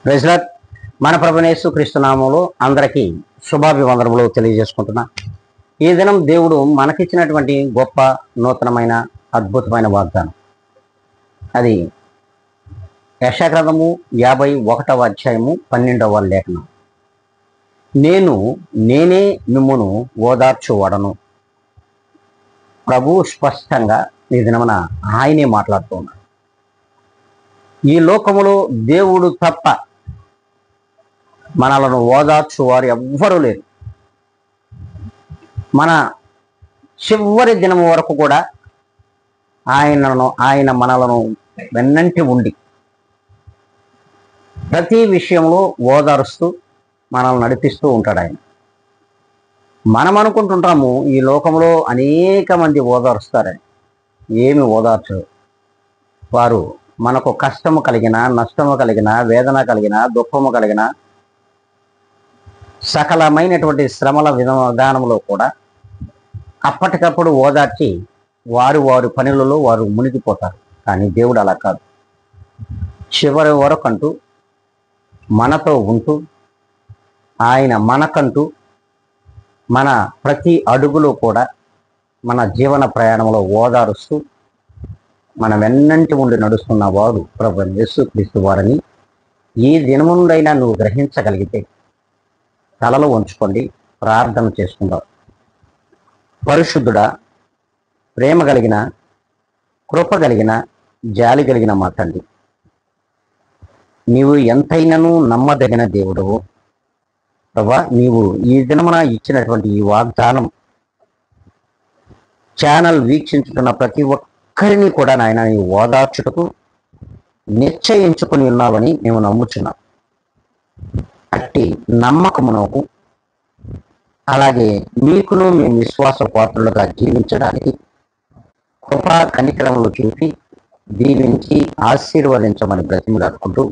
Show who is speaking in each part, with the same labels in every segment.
Speaker 1: Praise lord. మన ప్రభువైన యేసుక్రీస్తు నామములో అందరికీ శుభాభివందనములు తెలియజేసుకుంటున్నా. ఈ దినం దేవుడు మనకిచ్చినటువంటి గొప్ప నూతనమైన అద్భుతమైన వాగ్దానం. అది యెషయా గ్రంథము 51వ అధ్యాయము 12వ లేఖనం. నేనే మిమ్మును ఓదార్చువాడను. ప్రభు స్పష్టంగా ఈ దినమున ఆయనే మాట్లాడుతూ ఉన్నాడు. ఈ లోకములో దేవుడు తప్ప మనలను ఓదార్చు వారు ఎవ్వరూ లేరు. మన చివరి దినం వరకు కూడా ఆయన మనలను వెన్నంటి ఉండి ప్రతి విషయంలో ఓదారుస్తూ మనల్ని నడిపిస్తూ ఉంటాడు ఆయన. మనం అనుకుంటుంటాము ఈ లోకంలో అనేక మంది ఓదారుస్తారని. ఏమి ఓదార్చరు. వారు మనకు కష్టము కలిగిన, నష్టము కలిగిన, వేదన కలిగిన, దుఃఖము కలిగిన, సకలమైనటువంటి శ్రమల విధానంలో కూడా అప్పటికప్పుడు ఓదార్చి వారి పనులలో వారు మునిగిపోతారు. కానీ దేవుడు అలా కాదు. చివరి వరకంటూ మనతో ఉంటూ ఆయన మనకంటూ మన ప్రతి అడుగులో కూడా మన జీవన ప్రయాణంలో ఓదారుస్తూ మన వెన్నంటి ఉండి నడుస్తున్న వాడు ప్రభువైన యేసుక్రీస్తు వారని ఈ దినముండైనా నువ్వు గ్రహించగలిగితే తలలో ఉంచుకోండి, ప్రార్థన చేసుకుందాం. పరిశుద్ధుడా, ప్రేమ కలిగిన, కృప కలిగిన, జాలి కలిగిన మా తండ్రి, నీవు ఎంతైనను నమ్మదగిన దేవుడవు ప్రభా. నీవు ఈ దినమున ఇచ్చినటువంటి ఈ వాగ్దానం ఛానల్ వీక్షించుతున్న ప్రతి ఒక్కరిని కూడా నాయన నీవు ఓదార్చుటకు నిశ్చయించుకుని ఉన్నావని మేము నమ్ముచున్నాం. అట్టి నమ్మకమునకు అలాగే మీకును మేము విశ్వాస పాత్రలుగా జీవించడానికి కృపా కనికరములు చూపి దీవించి ఆశీర్వదించమని బ్రతిమలాడుకుంటూ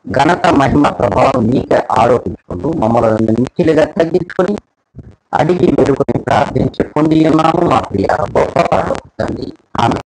Speaker 1: ఘనత మహిమ ప్రభావం మీకే ఆరోపించుకుంటూ మమ్మల్ని మిక్కిలిగా తగ్గించుకొని అడిగి మెరుగుని ప్రార్థించి పొంది ఉన్నాము మా ప్రియ గొప్ప తండ్రి. ఆమె